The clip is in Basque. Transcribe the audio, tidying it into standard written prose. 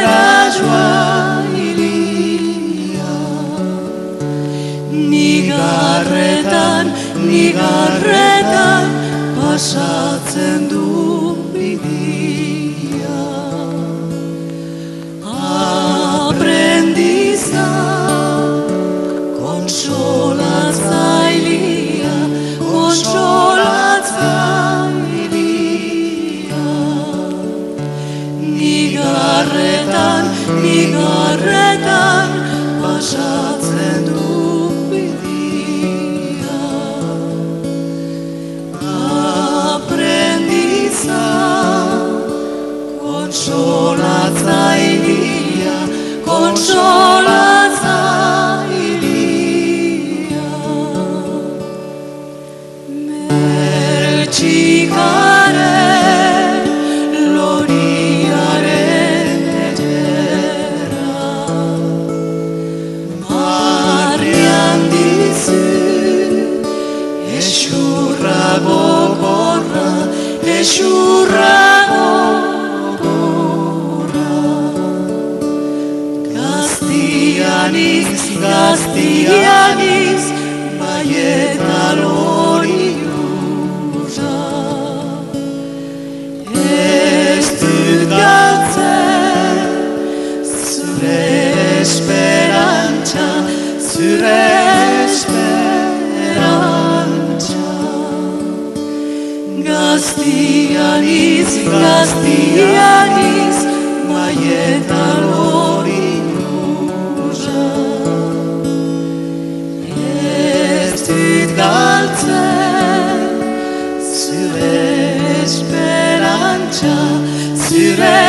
la joie ilia. Nigarretan pasatzen du bidia. Aprendiza kontsolatzailia, kontsolatzailia. Nigarretan pasatzen du bidia. Aprendiza kontsolatzailia, kontsolatzailia. Mertxikaren loriaren etera, marrian dizu esurra gogorra, esurra gogorra. Gaztianiz, baieta lori hurra. Ez dut galtzen zure esperantza, zure esperantza. Gaztianiz, baieta lori hurra. Ez dut galtzen zure esperantza, zure